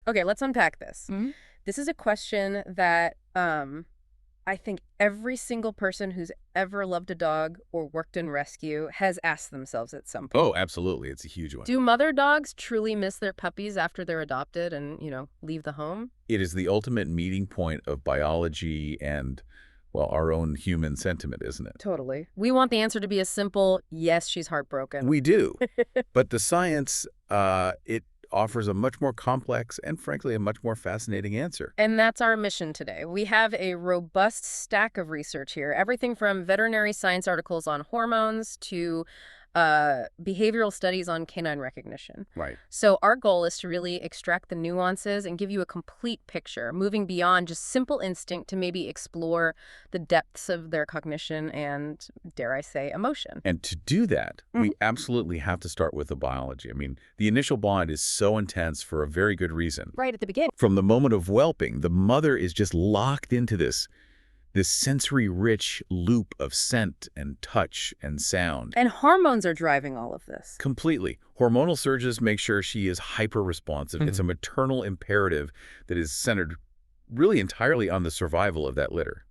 Okay, let's unpack this. Mhm. This is a question that I think every single person who's ever loved a dog or worked in rescue has asked themselves at some point. Oh, absolutely. It's a huge one. Do mother dogs truly miss their puppies after they're adopted and, leave the home? It is the ultimate meeting point of biology and, well, our own human sentiment, isn't it? Totally. We want the answer to be a simple, yes, she's heartbroken. We do. But the science, it offers a much more complex and, frankly, a much more fascinating answer. And that's our mission today. We have a robust stack of research here, everything from veterinary science articles on hormones to behavioral studies on canine recognition. Right. So our goal is to really extract the nuances and give you a complete picture, moving beyond just simple instinct to maybe explore the depths of their cognition and, dare I say, emotion. And to do that, we absolutely have to start with the biology. I mean, the initial bond is so intense for a very good reason. Right at the beginning. From the moment of whelping, the mother is just locked into this sensory-rich loop of scent and touch and sound. And hormones are driving all of this. Completely. Hormonal surges make sure she is hyper-responsive. It's a maternal imperative that is centered really entirely on the survival of that litter.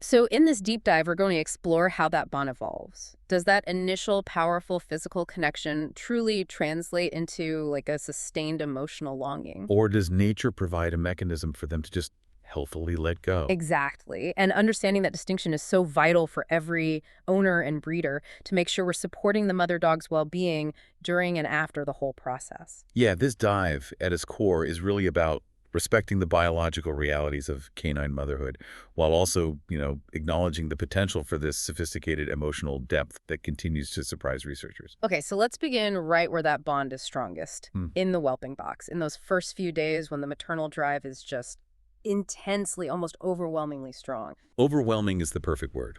So in this deep dive, we're going to explore how that bond evolves. Does that initial powerful physical connection truly translate into like a sustained emotional longing? Or does nature provide a mechanism for them to just healthily let go? Exactly. And understanding that distinction is so vital for every owner and breeder to make sure we're supporting the mother dog's well-being during and after the whole process. Yeah, this dive at its core is really about respecting the biological realities of canine motherhood while also, acknowledging the potential for this sophisticated emotional depth that continues to surprise researchers. Okay, so let's begin right where that bond is strongest, in the whelping box, in those first few days when the maternal drive is just intensely, almost overwhelmingly strong. Overwhelming is the perfect word.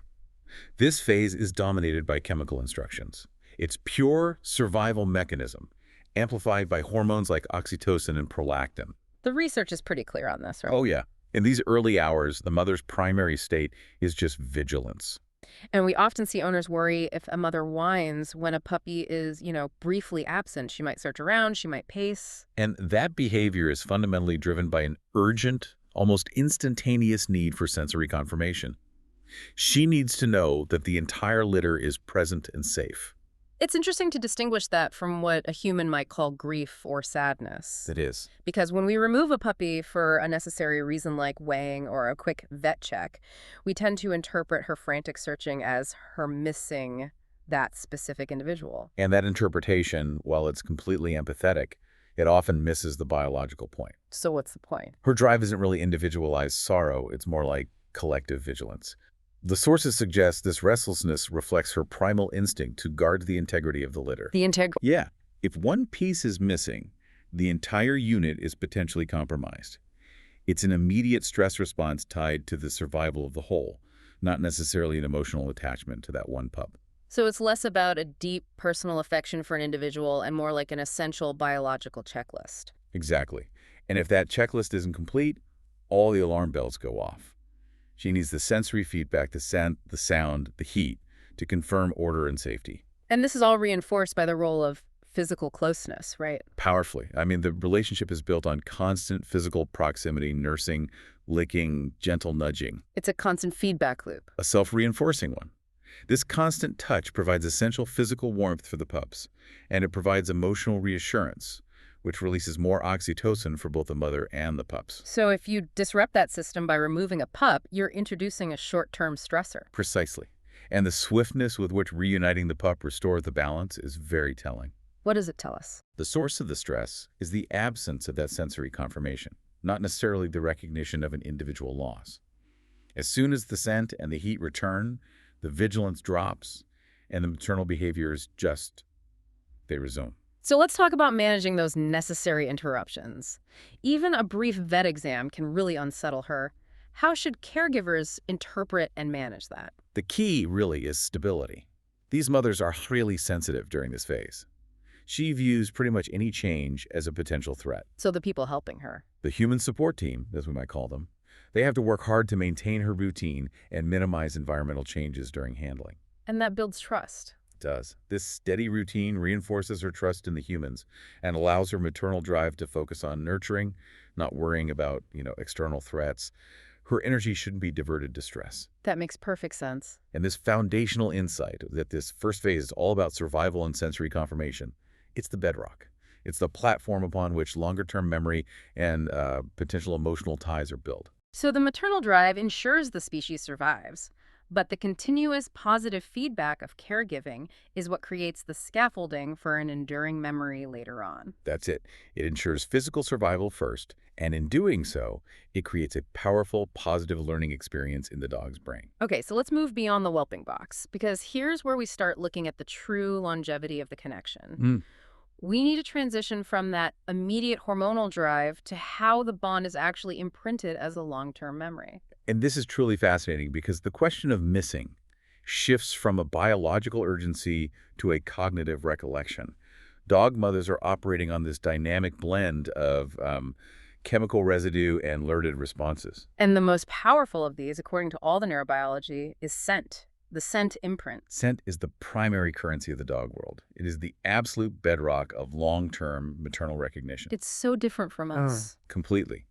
This phase is dominated by chemical instructions. It's pure survival mechanism, amplified by hormones like oxytocin and prolactin. The research is pretty clear on this, right? Oh, yeah. In these early hours, the mother's primary state is just vigilance. And we often see owners worry if a mother whines when a puppy is, briefly absent. She might search around, she might pace. And that behavior is fundamentally driven by an urgent, almost instantaneous need for sensory confirmation. She needs to know that the entire litter is present and safe. It's interesting to distinguish that from what a human might call grief or sadness. It is. Because when we remove a puppy for a necessary reason like weighing or a quick vet check, we tend to interpret her frantic searching as her missing that specific individual. And that interpretation, while it's completely empathetic, it often misses the biological point. So what's the point? Her drive isn't really individualized sorrow, it's more like collective vigilance. The sources suggest this restlessness reflects her primal instinct to guard the integrity of the litter. The integrity. Yeah, if one piece is missing, the entire unit is potentially compromised. It's an immediate stress response tied to the survival of the whole, not necessarily an emotional attachment to that one pup. So it's less about a deep personal affection for an individual and more like an essential biological checklist. Exactly. And if that checklist isn't complete, all the alarm bells go off. She needs the sensory feedback, the scent, the sound, the heat, to confirm order and safety. And this is all reinforced by the role of physical closeness, right? Powerfully. I mean, the relationship is built on constant physical proximity, nursing, licking, gentle nudging. It's a constant feedback loop. A self-reinforcing one. This constant touch provides essential physical warmth for the pups, and it provides emotional reassurance, which releases more oxytocin for both the mother and the pups. So if you disrupt that system by removing a pup, you're introducing a short-term stressor. Precisely. And the swiftness with which reuniting the pup restores the balance is very telling. What does it tell us? The source of the stress is the absence of that sensory confirmation, not necessarily the recognition of an individual loss. As soon as the scent and the heat return, the vigilance drops, and the maternal behaviors they resume. So let's talk about managing those necessary interruptions. Even a brief vet exam can really unsettle her. How should caregivers interpret and manage that? The key, really, is stability. These mothers are highly sensitive during this phase. She views pretty much any change as a potential threat. So the people helping her. The human support team, as we might call them, they have to work hard to maintain her routine and minimize environmental changes during handling. And that builds trust. It does. This steady routine reinforces her trust in the humans and allows her maternal drive to focus on nurturing, not worrying about, external threats. Her energy shouldn't be diverted to stress. That makes perfect sense. And this foundational insight that this first phase is all about survival and sensory confirmation, it's the bedrock. It's the platform upon which longer-term memory and potential emotional ties are built. So the maternal drive ensures the species survives, but the continuous positive feedback of caregiving is what creates the scaffolding for an enduring memory later on. That's it. It ensures physical survival first, and in doing so, it creates a powerful, positive learning experience in the dog's brain. Okay, so let's move beyond the whelping box, because here's where we start looking at the true longevity of the connection. We need to transition from that immediate hormonal drive to how the bond is actually imprinted as a long-term memory. And this is truly fascinating because the question of missing shifts from a biological urgency to a cognitive recollection. Dog mothers are operating on this dynamic blend of chemical residue and alerted responses. And the most powerful of these, according to all the neurobiology, is scent, the scent imprint. Scent is the primary currency of the dog world. It is the absolute bedrock of long-term maternal recognition. It's so different from us. Completely.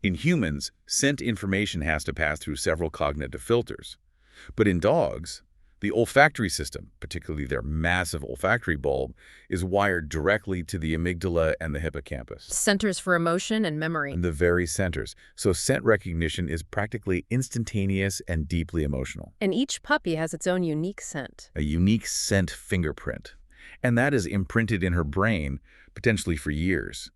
In humans, scent information has to pass through several cognitive filters. But in dogs, the olfactory system, particularly their massive olfactory bulb, is wired directly to the amygdala and the hippocampus. Centers for emotion and memory. In the very centers. So scent recognition is practically instantaneous and deeply emotional. And each puppy has its own unique scent. A unique scent fingerprint. And that is imprinted in her brain, potentially for years.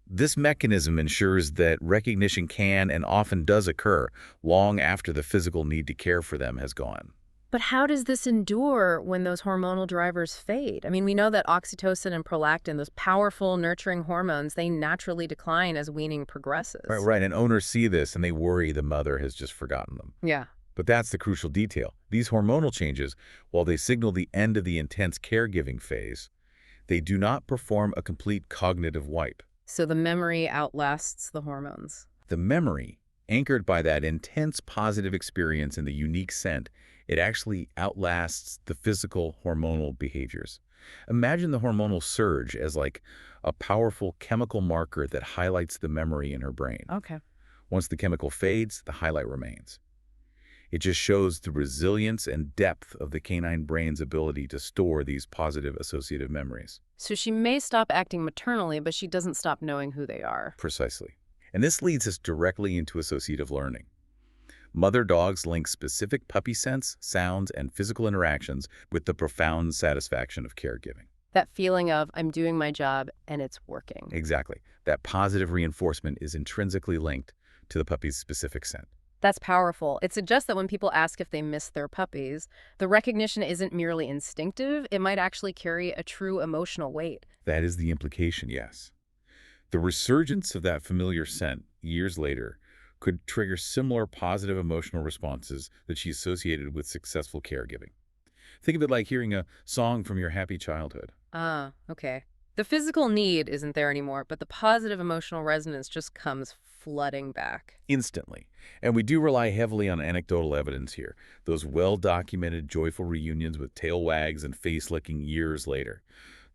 This mechanism ensures that recognition can and often does occur long after the physical need to care for them has gone. But how does this endure when those hormonal drivers fade? I mean, we know that oxytocin and prolactin, those powerful nurturing hormones, they naturally decline as weaning progresses. Right. And owners see this and they worry the mother has just forgotten them. Yeah. But that's the crucial detail. These hormonal changes, while they signal the end of the intense caregiving phase, they do not perform a complete cognitive wipe. So the memory outlasts the hormones. The memory, anchored by that intense positive experience and the unique scent, it actually outlasts the physical hormonal behaviors. Imagine the hormonal surge as like a powerful chemical marker that highlights the memory in her brain. Okay. Once the chemical fades, the highlight remains. It just shows the resilience and depth of the canine brain's ability to store these positive associative memories. So she may stop acting maternally, but she doesn't stop knowing who they are. Precisely. And this leads us directly into associative learning. Mother dogs link specific puppy scents, sounds, and physical interactions with the profound satisfaction of caregiving. That feeling of, I'm doing my job and it's working. Exactly. That positive reinforcement is intrinsically linked to the puppy's specific scent. That's powerful. It suggests that when people ask if they miss their puppies, the recognition isn't merely instinctive. It might actually carry a true emotional weight. That is the implication, yes. The resurgence of that familiar scent years later could trigger similar positive emotional responses that she associated with successful caregiving. Think of it like hearing a song from your happy childhood. Ah, okay. The physical need isn't there anymore, but the positive emotional resonance just comes flooding back. Instantly. And we do rely heavily on anecdotal evidence here. Those well-documented joyful reunions with tail wags and face-licking years later.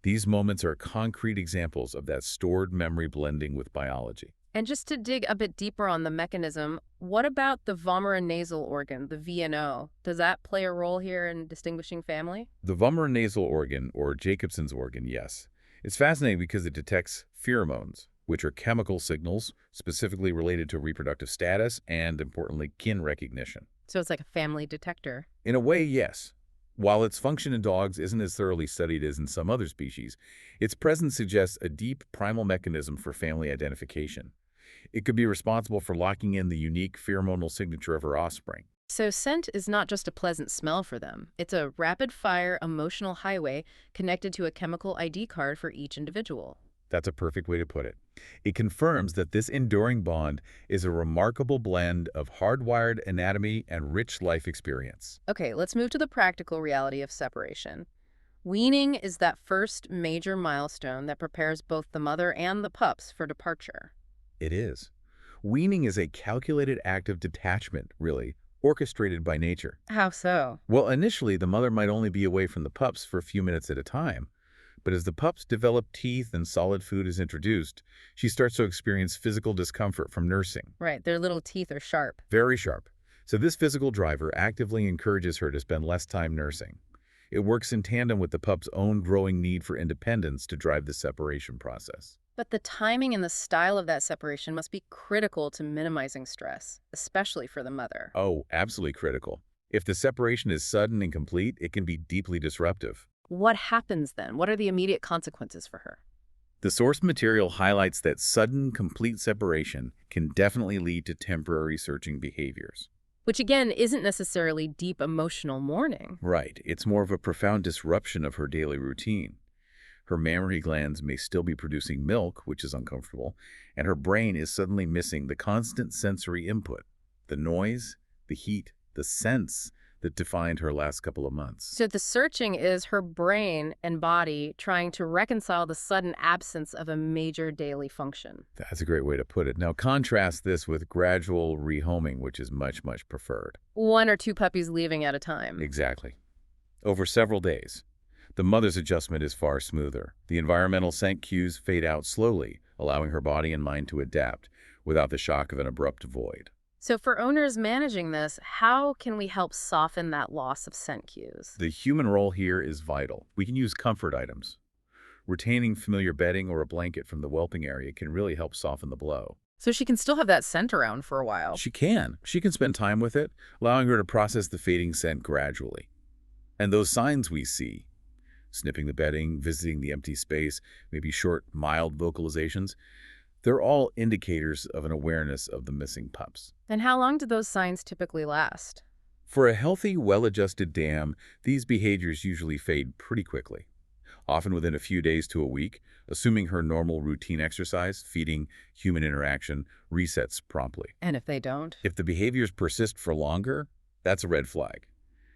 These moments are concrete examples of that stored memory blending with biology. And just to dig a bit deeper on the mechanism, what about the vomeronasal organ, the VNO? Does that play a role here in distinguishing family? The vomeronasal organ, or Jacobson's organ, yes. It's fascinating because it detects pheromones, which are chemical signals specifically related to reproductive status and, importantly, kin recognition. So it's like a family detector. In a way, yes. While its function in dogs isn't as thoroughly studied as in some other species, its presence suggests a deep primal mechanism for family identification. It could be responsible for locking in the unique pheromonal signature of her offspring. So scent is not just a pleasant smell for them. It's a rapid-fire emotional highway connected to a chemical ID card for each individual. That's a perfect way to put it. It confirms that this enduring bond is a remarkable blend of hardwired anatomy and rich life experience. Okay, let's move to the practical reality of separation. Weaning is that first major milestone that prepares both the mother and the pups for departure. It is. Weaning is a calculated act of detachment, really, orchestrated by nature. How so? Well, initially, the mother might only be away from the pups for a few minutes at a time, But as the pups develop teeth and solid food is introduced, she starts to experience physical discomfort from nursing. Right, their little teeth are sharp. Very sharp. So this physical driver actively encourages her to spend less time nursing. It works in tandem with the pup's own growing need for independence to drive the separation process. But the timing and the style of that separation must be critical to minimizing stress, especially for the mother. Oh, absolutely critical. If the separation is sudden and complete, it can be deeply disruptive. What happens then? What are the immediate consequences for her? The source material highlights that sudden, complete separation can definitely lead to temporary searching behaviors. Which again, isn't necessarily deep emotional mourning. Right. It's more of a profound disruption of her daily routine. Her mammary glands may still be producing milk, which is uncomfortable, and her brain is suddenly missing the constant sensory input, the noise, the heat, the sense that defined her last couple of months. So the searching is her brain and body trying to reconcile the sudden absence of a major daily function. That's a great way to put it. Now contrast this with gradual rehoming, which is much, much preferred. 1 or 2 puppies leaving at a time. Exactly. Over several days. The mother's adjustment is far smoother. The environmental scent cues fade out slowly, allowing her body and mind to adapt without the shock of an abrupt void. So for owners managing this, how can we help soften that loss of scent cues? The human role here is vital. We can use comfort items. Retaining familiar bedding or a blanket from the whelping area can really help soften the blow. So she can still have that scent around for a while. She can. She can spend time with it, allowing her to process the fading scent gradually. And those signs we see, sniffing the bedding, visiting the empty space, maybe short, mild vocalizations, they're all indicators of an awareness of the missing pups. And how long do those signs typically last? For a healthy, well-adjusted dam, these behaviors usually fade pretty quickly, often within a few days to a week, assuming her normal routine exercise, feeding, human interaction resets promptly. And if they don't? If the behaviors persist for longer, that's a red flag.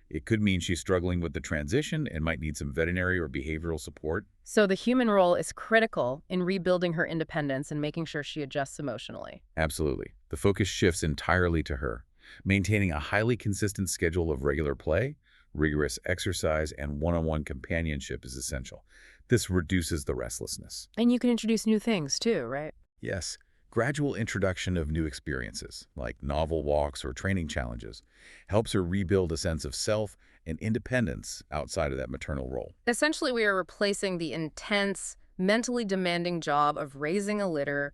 It could mean she's struggling with the transition and might need some veterinary or behavioral support. So the human role is critical in rebuilding her independence and making sure she adjusts emotionally. Absolutely. The focus shifts entirely to her. Maintaining a highly consistent schedule of regular play, rigorous exercise, and one-on-one companionship is essential. This reduces the restlessness. And you can introduce new things too, right? Yes, gradual introduction of new experiences, like novel walks or training challenges, helps her rebuild a sense of self and independence outside of that maternal role. Essentially, we are replacing the intense, mentally demanding job of raising a litter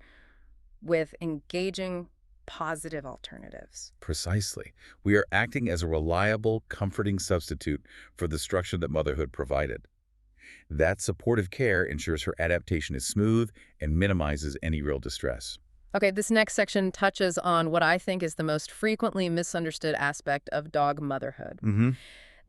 with engaging, positive alternatives. Precisely. We are acting as a reliable, comforting substitute for the structure that motherhood provided. That supportive care ensures her adaptation is smooth and minimizes any real distress. Okay, this next section touches on what I think is the most frequently misunderstood aspect of dog motherhood.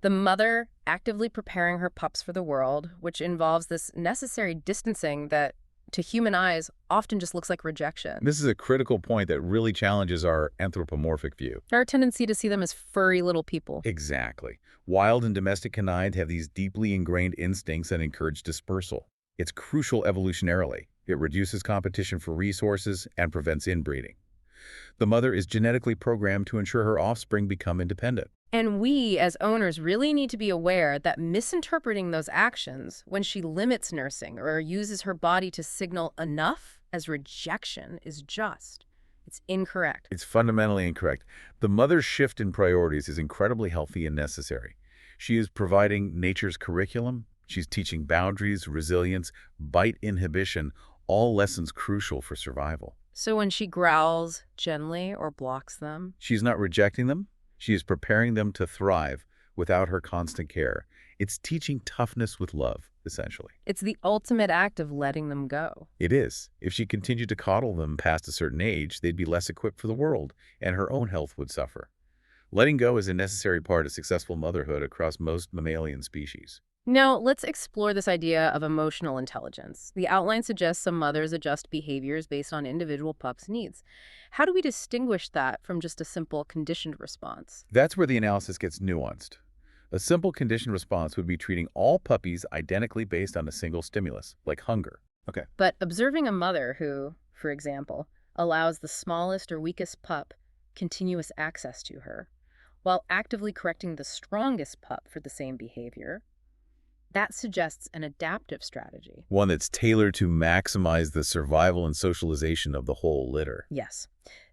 The mother actively preparing her pups for the world, which involves this necessary distancing that, to human eyes, often just looks like rejection. This is a critical point that really challenges our anthropomorphic view. Our tendency to see them as furry little people. Exactly. Wild and domestic canines have these deeply ingrained instincts that encourage dispersal. It's crucial evolutionarily. It reduces competition for resources and prevents inbreeding. The mother is genetically programmed to ensure her offspring become independent. And we, as owners, really need to be aware that misinterpreting those actions when she limits nursing or uses her body to signal enough as rejection is it's incorrect. It's fundamentally incorrect. The mother's shift in priorities is incredibly healthy and necessary. She is providing nature's curriculum. She's teaching boundaries, resilience, bite inhibition, all lessons crucial for survival. So when she growls gently or blocks them, She's not rejecting them. She is preparing them to thrive without her constant care. It's teaching toughness with love, essentially. it's the ultimate act of letting them go. It is. If she continued to coddle them past a certain age, they'd be less equipped for the world, and her own health would suffer. Letting go is a necessary part of successful motherhood across most mammalian species. Now, let's explore this idea of emotional intelligence. The outline suggests some mothers adjust behaviors based on individual pups' needs. How do we distinguish that from just a simple conditioned response? That's where the analysis gets nuanced. A simple conditioned response would be treating all puppies identically based on a single stimulus, like hunger. Okay. But observing a mother who, for example, allows the smallest or weakest pup continuous access to her, while actively correcting the strongest pup for the same behavior, That suggests an adaptive strategy. One that's tailored to maximize the survival and socialization of the whole litter. Yes.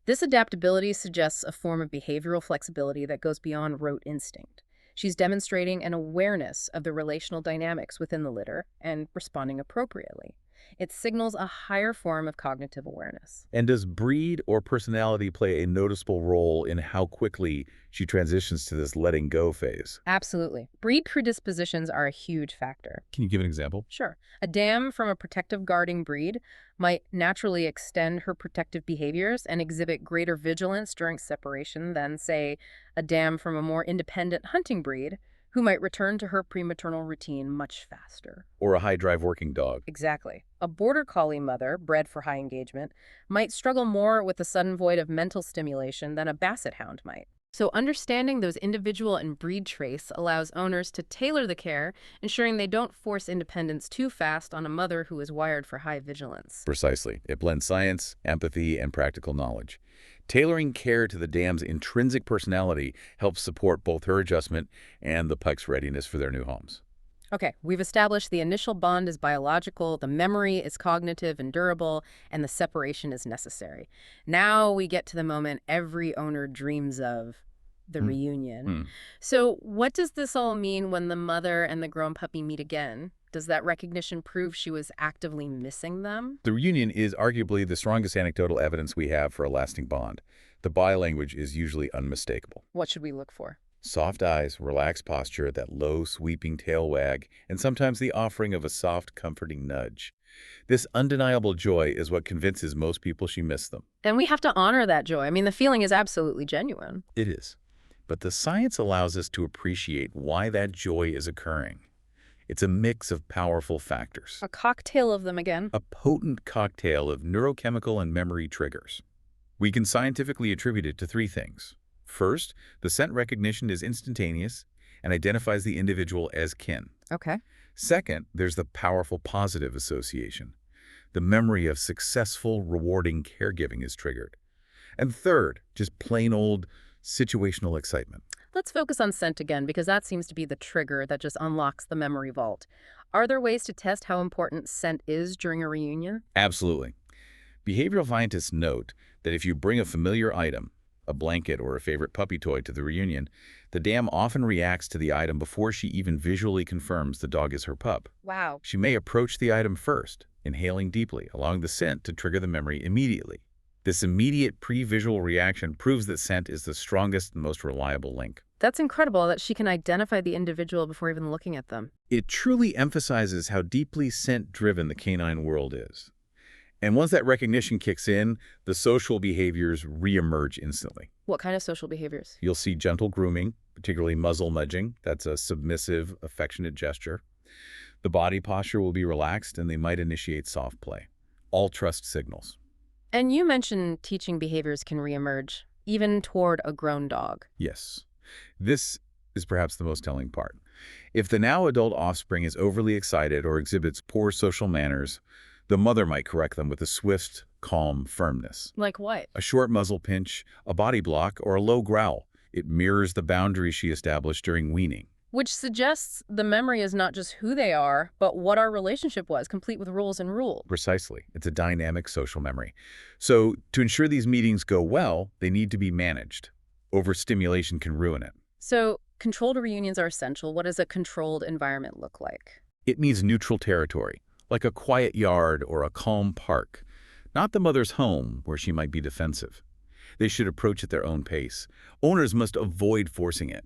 This adaptability suggests a form of behavioral flexibility that goes beyond rote instinct. She's demonstrating an awareness of the relational dynamics within the litter and responding appropriately. It signals a higher form of cognitive awareness. And does breed or personality play a noticeable role in how quickly she transitions to this letting go phase? Absolutely. Breed predispositions are a huge factor. Can you give an example? Sure. A dam from a protective guarding breed might naturally extend her protective behaviors and exhibit greater vigilance during separation than, say, a dam from a more independent hunting breed who might return to her prematernal routine much faster. Or a high-drive working dog? Exactly. A border collie mother, bred for high engagement, might struggle more with the sudden void of mental stimulation than a basset hound might. So understanding those individual and breed traits allows owners to tailor the care, ensuring they don't force independence too fast on a mother who is wired for high vigilance. Precisely. It blends science, empathy, and practical knowledge. Tailoring care to the dam's intrinsic personality helps support both her adjustment and the puck's readiness for their new homes. Okay, we've established the initial bond is biological, the memory is cognitive and durable, and the separation is necessary. Now we get to the moment every owner dreams of, the reunion. So what does this all mean when the mother and the grown puppy meet again? Does that recognition prove she was actively missing them? The reunion is arguably the strongest anecdotal evidence we have for a lasting bond. The body language is usually unmistakable. What should we look for? Soft eyes, relaxed posture, that low, sweeping tail wag, and sometimes the offering of a soft, comforting nudge. This undeniable joy is what convinces most people she missed them. And we have to honor that joy. I mean, the feeling is absolutely genuine. It is. But the science allows us to appreciate why that joy is occurring. It's a mix of powerful factors. A cocktail of them again. A potent cocktail of neurochemical and memory triggers. We can scientifically attribute it to three things. First, the scent recognition is instantaneous and identifies the individual as kin. Okay. Second, there's the powerful positive association. The memory of successful, rewarding caregiving is triggered. And third, just plain old situational excitement. Let's focus on scent again, because that seems to be the trigger that just unlocks the memory vault. Are there ways to test how important scent is during a reunion? Absolutely. Behavioral scientists note that if you bring a familiar item, a blanket or a favorite puppy toy, to the reunion, the dam often reacts to the item before she even visually confirms the dog is her pup. Wow. She may approach the item first, inhaling deeply, allowing the scent to trigger the memory immediately. This immediate pre-visual reaction proves that scent is the strongest and most reliable link. That's incredible that she can identify the individual before even looking at them. It truly emphasizes how deeply scent-driven the canine world is. And once that recognition kicks in, the social behaviors reemerge instantly. What kind of social behaviors? You'll see gentle grooming, particularly muzzle nudging. That's a submissive, affectionate gesture. The body posture will be relaxed, and they might initiate soft play. All trust signals. And you mentioned teaching behaviors can reemerge, even toward a grown dog. Yes. This is perhaps the most telling part. If the now adult offspring is overly excited or exhibits poor social manners, the mother might correct them with a swift, calm firmness. Like what? A short muzzle pinch, a body block, or a low growl. It mirrors the boundaries she established during weaning. Which suggests the memory is not just who they are, but what our relationship was, complete with rules and rules. Precisely. It's a dynamic social memory. So to ensure these meetings go well, they need to be managed. Overstimulation can ruin it. So controlled reunions are essential. What does a controlled environment look like? It means neutral territory, like a quiet yard or a calm park, not the mother's home where she might be defensive. They should approach at their own pace. Owners must avoid forcing it.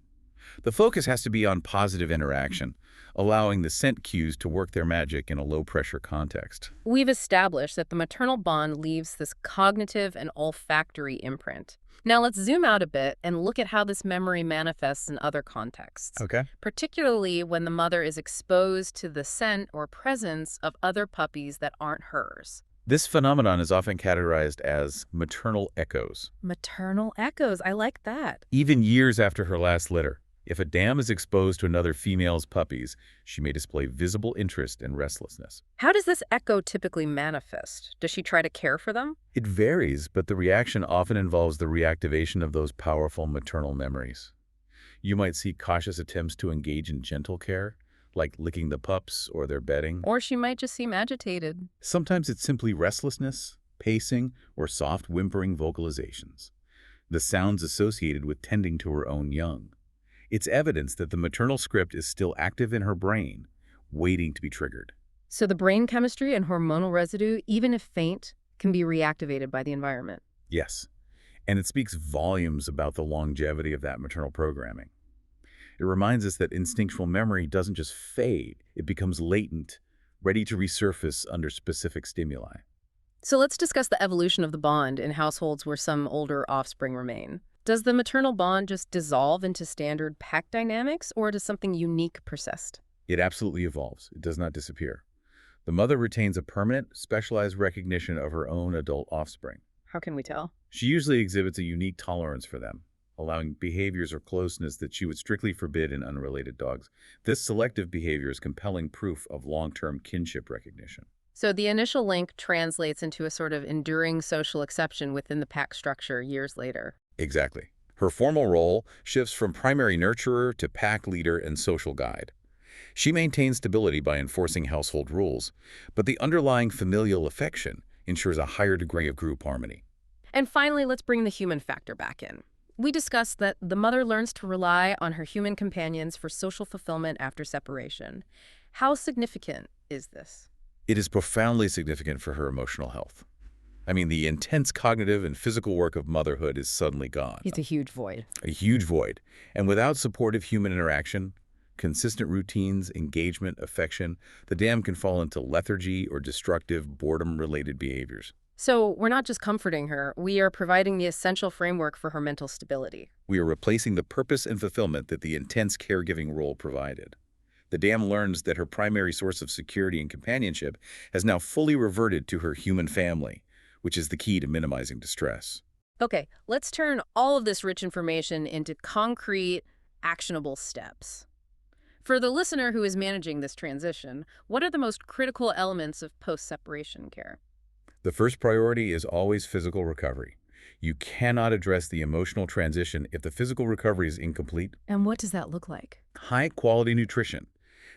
The focus has to be on positive interaction, allowing the scent cues to work their magic in a low-pressure context. We've established that the maternal bond leaves this cognitive and olfactory imprint. Now let's zoom out a bit and look at how this memory manifests in other contexts. Okay. Particularly when the mother is exposed to the scent or presence of other puppies that aren't hers. This phenomenon is often categorized as maternal echoes. Maternal echoes, I like that. Even years after her last litter, if a dam is exposed to another female's puppies, she may display visible interest and restlessness. How does this echo typically manifest? Does she try to care for them? It varies, but the reaction often involves the reactivation of those powerful maternal memories. You might see cautious attempts to engage in gentle care, like licking the pups or their bedding. Or she might just seem agitated. Sometimes it's simply restlessness, pacing, or soft whimpering vocalizations, the sounds associated with tending to her own young. It's evidence that the maternal script is still active in her brain, waiting to be triggered. So the brain chemistry and hormonal residue, even if faint, can be reactivated by the environment. Yes, and it speaks volumes about the longevity of that maternal programming. It reminds us that instinctual memory doesn't just fade, it becomes latent, ready to resurface under specific stimuli. So let's discuss the evolution of the bond in households where some older offspring remain. Does the maternal bond just dissolve into standard pack dynamics, or does something unique persist? It absolutely evolves. It does not disappear. The mother retains a permanent, specialized recognition of her own adult offspring. How can we tell? She usually exhibits a unique tolerance for them, allowing behaviors or closeness that she would strictly forbid in unrelated dogs. This selective behavior is compelling proof of long-term kinship recognition. So the initial link translates into a sort of enduring social exception within the pack structure years later. Exactly. Her formal role shifts from primary nurturer to pack leader and social guide. She maintains stability by enforcing household rules, but the underlying familial affection ensures a higher degree of group harmony. And finally, let's bring the human factor back in. We discussed that the mother learns to rely on her human companions for social fulfillment after separation. How significant is this? It is profoundly significant for her emotional health. I mean, the intense cognitive and physical work of motherhood is suddenly gone. It's a huge void. A huge void. And without supportive human interaction, consistent routines, engagement, affection, the dam can fall into lethargy or destructive boredom-related behaviors. So we're not just comforting her, we are providing the essential framework for her mental stability. We are replacing the purpose and fulfillment that the intense caregiving role provided. The dam learns that her primary source of security and companionship has now fully reverted to her human family, which is the key to minimizing distress. Okay, let's turn all of this rich information into concrete, actionable steps. For the listener who is managing this transition, what are the most critical elements of post-separation care? The first priority is always physical recovery. You cannot address the emotional transition if the physical recovery is incomplete. And what does that look like? High-quality nutrition.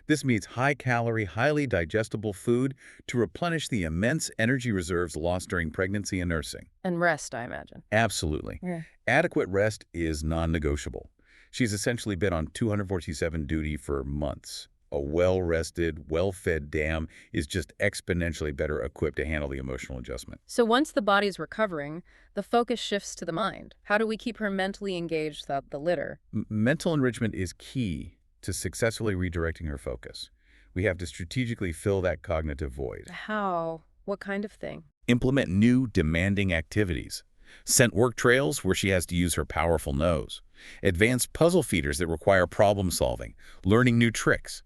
This means high-calorie, highly digestible food to replenish the immense energy reserves lost during pregnancy and nursing. And rest, I imagine. Absolutely. Yeah. Adequate rest is non-negotiable. She's essentially been on 247 duty for months. A well-rested, well-fed dam is just exponentially better equipped to handle the emotional adjustment. So once the body's recovering, the focus shifts to the mind. How do we keep her mentally engaged without the litter? Mental enrichment is key to successfully redirecting her focus. We have to strategically fill that cognitive void. How? What kind of thing? Implement new, demanding activities. Scent work trails where she has to use her powerful nose. Advanced puzzle feeders that require problem solving, learning new tricks.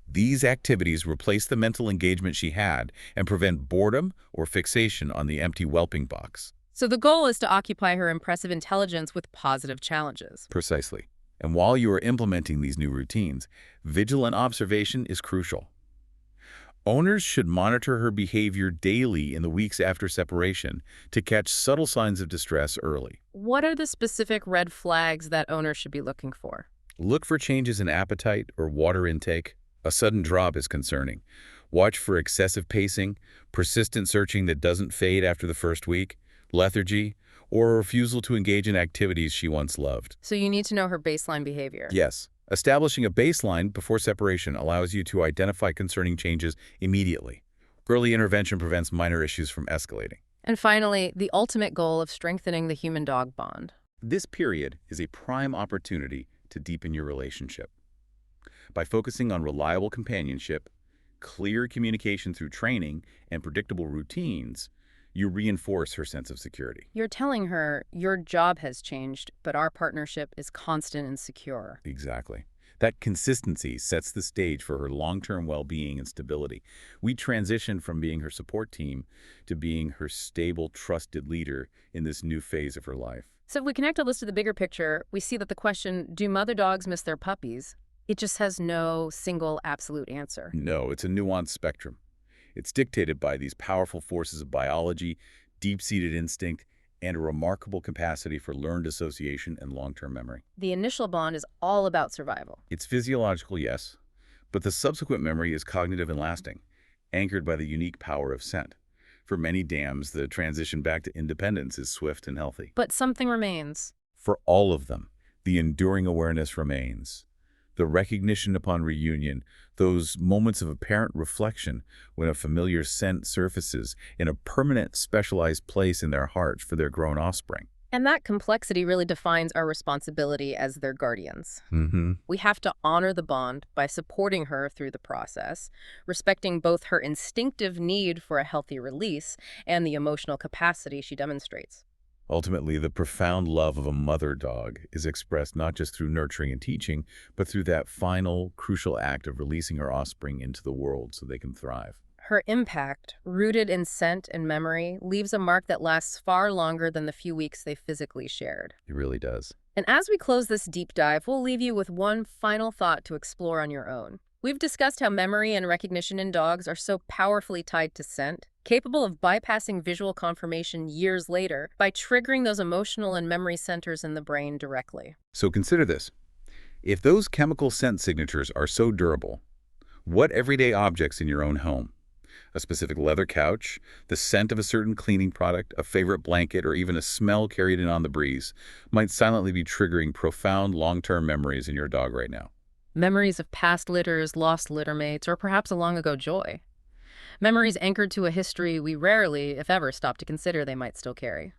These activities replace the mental engagement she had and prevent boredom or fixation on the empty whelping box. So the goal is to occupy her impressive intelligence with positive challenges. Precisely. And while you are implementing these new routines, vigilant observation is crucial. Owners should monitor her behavior daily in the weeks after separation to catch subtle signs of distress early. What are the specific red flags that owners should be looking for? Look for changes in appetite or water intake. A sudden drop is concerning. Watch for excessive pacing, persistent searching that doesn't fade after the first week, lethargy, or a refusal to engage in activities she once loved. So you need to know her baseline behavior. Yes. Establishing a baseline before separation allows you to identify concerning changes immediately. Early intervention prevents minor issues from escalating. And finally, the ultimate goal of strengthening the human-dog bond. This period is a prime opportunity to deepen your relationship. By focusing on reliable companionship, clear communication through training, and predictable routines, you reinforce her sense of security. You're telling her your job has changed, but our partnership is constant and secure. Exactly. That consistency sets the stage for her long-term well-being and stability. We transition from being her support team to being her stable, trusted leader in this new phase of her life. So if we connect all this to the bigger picture, we see that the question, do mother dogs miss their puppies? It just has no single absolute answer. No, it's a nuanced spectrum. It's dictated by these powerful forces of biology, deep-seated instinct, and a remarkable capacity for learned association and long-term memory. The initial bond is all about survival. It's physiological, yes, But the subsequent memory is cognitive and lasting, anchored by the unique power of scent. For many dams, the transition back to independence is swift and healthy. But something remains. For all of them, the enduring awareness remains. The recognition upon reunion, those moments of apparent reflection when a familiar scent surfaces in a permanent, specialized place in their hearts for their grown offspring. And that complexity really defines our responsibility as their guardians. Mm-hmm. We have to honor the bond by supporting her through the process, respecting both her instinctive need for a healthy release and the emotional capacity she demonstrates. Ultimately, the profound love of a mother dog is expressed not just through nurturing and teaching, but through that final, crucial act of releasing her offspring into the world so they can thrive. Her impact, rooted in scent and memory, leaves a mark that lasts far longer than the few weeks they physically shared. It really does. And as we close this deep dive, we'll leave you with one final thought to explore on your own. We've discussed how memory and recognition in dogs are so powerfully tied to scent, capable of bypassing visual confirmation years later by triggering those emotional and memory centers in the brain directly. So consider this. If those chemical scent signatures are so durable, what everyday objects in your own home, a specific leather couch, the scent of a certain cleaning product, a favorite blanket, or even a smell carried in on the breeze, might silently be triggering profound long-term memories in your dog right now? Memories of past litters, lost littermates, or perhaps a long-ago joy. Memories anchored to a history we rarely, if ever, stop to consider they might still carry.